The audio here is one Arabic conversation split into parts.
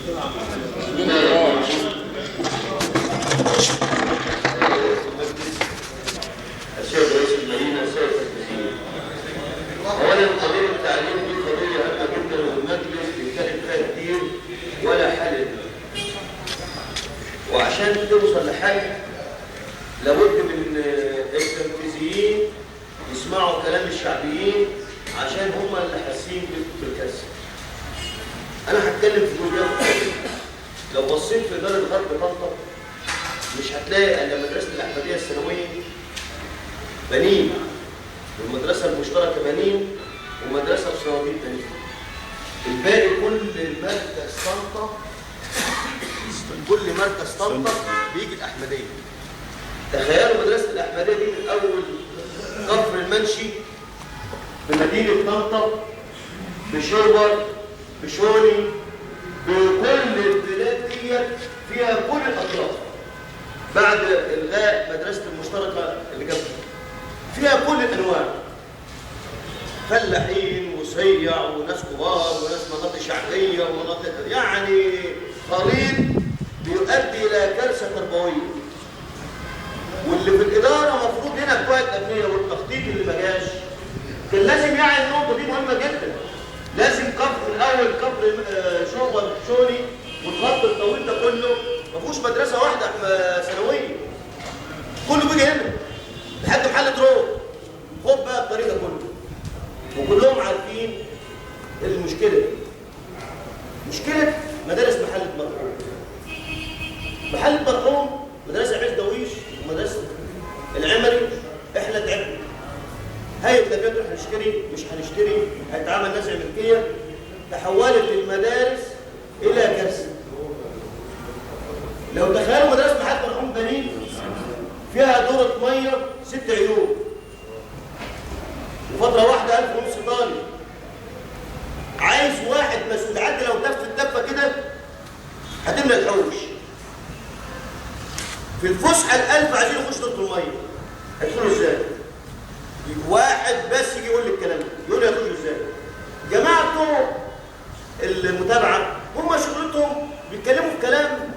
السيد رئيس المدينة، السيد التنفيذي. أولا قضية التعليم دي قضية هامة جدا والمجلس بيتكلم فيها كتير ولا حل. وعشان توصل لحل لابد من التنفيذيين يسمعوا كلام الشعبيين عشان هم اللي حاسين بالكسر. أنا هتكلم في جزئية. لو بصيت في إدارة غرب طنطا مش هتلاقي إلا مدرسة الأحمدية الثانوية بنين، والمدرسة المشتركة بنين، ومدرسة في صناديق بنين. الباقي كل مركز طنطا بيجي الأحمدية. تخيلوا مدرسة الأحمدية دي من أول كفر المنشي بمدينة طنطا بشوبر بشوني بكل البلاد دي فيها كل الأطراف. بعد إلغاء مدرسة المشتركة اللي جنبها فيها كل الأنواع، فلاحين وصيع وناس كبار وناس مناطق شعبية ومناطق يعني خليط بيؤدي إلى كارثة تربوية. واللي في الإدارة مفروض هنا بتوع الأبنية والتخطيط اللي ما جاش كان لازم يعي النقطة دي مهمة جدا. لازم كفر الأول كفر شوبر شوني والخط الطويل ده كله ما فيهوش مدرسة واحدة ثانوية، كله بيجي هنا لحد محل تروح. خد بقى الطريق ده كله وكلهم عارفين المشكلة دي. مشكلة مدارس محلة مرحوم. محلة مرحوم مدرسة عز دويش ومدرسة العمري احنا تعبنا. هيئة الأبيات احنا هنشتري مش هنشتري، هيتعامل ناس ملكية. تحولت المدارس إلى كارثة. لو تخيلوا مدرسة محلة مرحوم بنين فيها دورة مية 6 عيون وفترة واحدة 1500 طالب. عايز واحد مسؤول عدي لو تف التفة كده هتملى الحوش. في الفسحة ال1000 عايزين يخش دورة المية، هيدخلوا ازاي؟ واحد بس يجي يقول لي الكلام ده، يقول لي هيخشوا ازاي؟ جماعة بتوع المتابعة هم شغلتهم بيتكلموا في كلام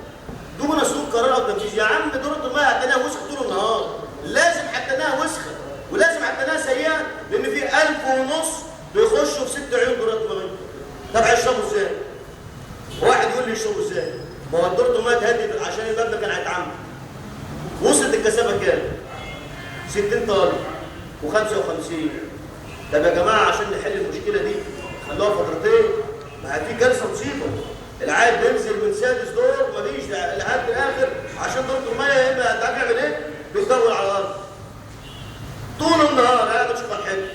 دون صدور قرار او تنفيذ. يا عم دورة المية هتلاقيها وسخة طول النهار، لازم هتلاقيها وسخة ولازم هتلاقيها سيئة لأن في 1500 بيخشوا في 6 عيون دورة المية. طب هيشربوا ازاي؟ واحد يقول لي يشربوا ازاي؟ ما هو دورة المية اتهدت عشان الباب ده كان هيتعمل. وصلت الكثافة كام؟ 60 طالب و55. طب يا جماعة عشان نحل المشكلة دي خلوها فترتين، ما في كارثة مصيبة. العيال بينزل من سادس دور مفيش لحد الاخر عشان دورة المية يا اما هتعمل ايه؟ بيدور على الارض طول النهار قاعد تشوف الحته.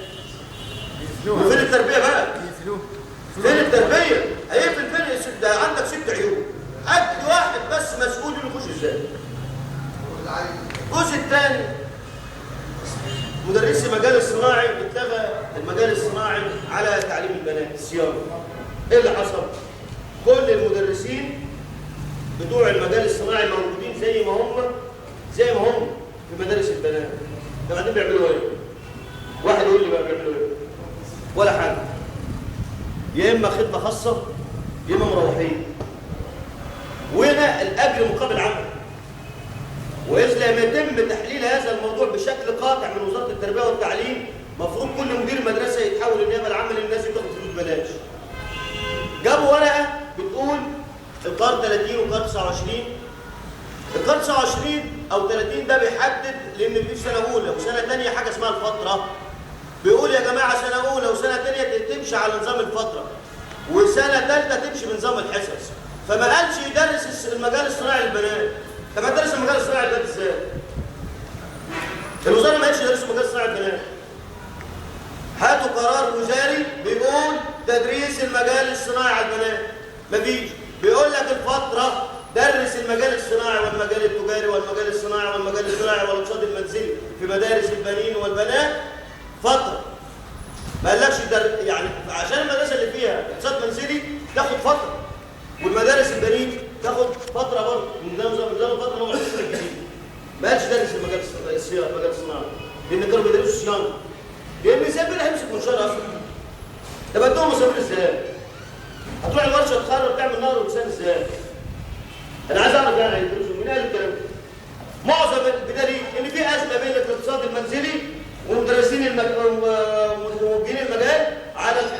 وفين التربيه بقى؟ فين التربيه؟ هيقفل فين؟ ده عندك 6 عيون، قد واحد بس مسؤول يخش ازاي؟ الجزء الثاني مدرسي المجال الصناعي اتلغى المجال الصناعي على تعليم البنات الصيانه. ايه اللي حصل؟ كل المدرسين بتوع المجال الصناعي موجودين زي ما هم في مدارس البنات. طب بعدين بيعملوا ايه؟ واحد يقول لي بقى بيعملوا ايه؟ ولا حاجه. يا اما خدمه خاصه يا اما مروحين. وهنا الاجر مقابل عمل. واذا لم يتم تحليل هذا الموضوع بشكل قاطع من وزاره التربيه والتعليم المفروض كل مدير مدرسه يتحول النيابه العامه للناس بتاخد فلوس ببلاش. جابوا ورقه بتقول القرض 30 والقرض 29. القرض 29 او 30 ده بيحدد لان في سنه اولى وسنه ثانيه حاجه اسمها الفتره. بيقول يا جماعه سنه اولى وسنه ثانيه تمشي على نظام الفتره وسنه ثالثه تمشي بنظام الحصص. فما قالش يدرس المجال الصناعي للبنات. طب هتدرس المجال الصناعي للبنات ازاي؟ الوزاره ما قالش يدرس المجال الصناعي للبنات. هاتوا قرار وزاري بيقول تدريس المجال الصناعي على البنات. مفيش. بيقول لك الفتره درس المجال الصناعي والمجال التجاري والمجال الصناعي والمجال الزراعي والاقتصاد المنزلي في مدارس البنين والبنات فتره. ما قالكش يعني عشان المدرسه اللي فيها اقتصاد منزلي تاخد فتره والمدارس البنين تاخد فتره برضه من نظام الفتره اللي هو السنه الجديده. ما قالش درس المجال الصناعي لان كانوا بيدرسوا صيانه. لان ازاي بقى هيمسك منشار اصلا؟ طب ادوهم مصاريف ازاي؟ هتروح الورشه تخرب تعمل نهر ولسان ازاي؟ انا عايز اعرف يعني هيدرسوا مين قال الكلام ده؟ معظم بدليل ان في ازمه بين الاقتصاد المنزلي ومدرسين وموجهين المجال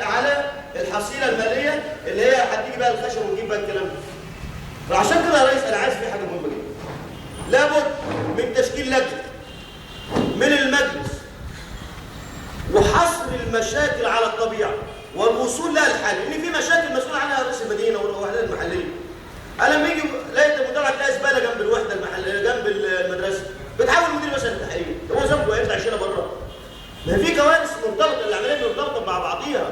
على الحصيله الماليه اللي هي هتيجي بقى الخشب وتجيب بقى الكلام ده. فعشان كده يا ريس انا عايز في حاجه مهمه جدا. لابد من تشكيل لجنه من المجلس وحصر المشاكل على الطبيعه والوصول لها الحل، لان في مشاكل مسؤول عنها رئيس المدينه والوحدات المحليه. انا لما يجي لقيت المتابعه تلاقي زباله جنب الوحده المحليه جنب المدرسه، بتحاول مدير مثلا التحرير، هو ذنبه هيطلع يشيلها بره؟ ما في كوارث مرتبطه، العمليه مرتبطه مع بعضيها،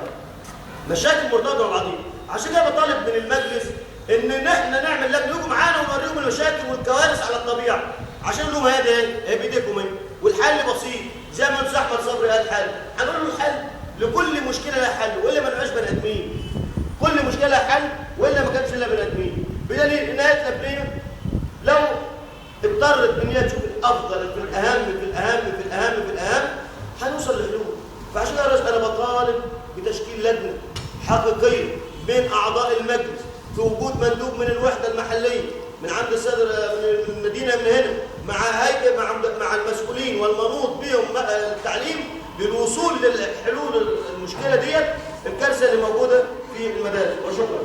مشاكل مرتبطه مع بعضيها. عشان كده بطالب من المجلس ان احنا نعمل لجنه يجوا معانا ونوريهم المشاكل والكوارث على الطبيعه، عشان نقول لهم هذا ايه بايديكم ايه، والحل بسيط زي ما الاستاذ احمد صبري قال حل، هنقول له الحل لكل مشكله لها حل، والا ما نبقاش بني ادمين. كل مشكله لها حل والا ما كانش لها بني ادمين. بدليل ان هيئه الابنيه لو اضطرت ان هي تشوف الافضل في الاهم في الاهم في الاهم في الاهم هنوصل لحلول. فعشان كده انا بطالب بتشكيل لجنه حقيقيه بين اعضاء المجلس في وجود مندوب من الوحده المحليه من عند السيد من المدينه من هنا مع هيئه مع المسؤولين والمنوط بهم التعليم للوصول للحلول المشكله ديت الكارثه اللي موجوده في المدارس. وشكرا.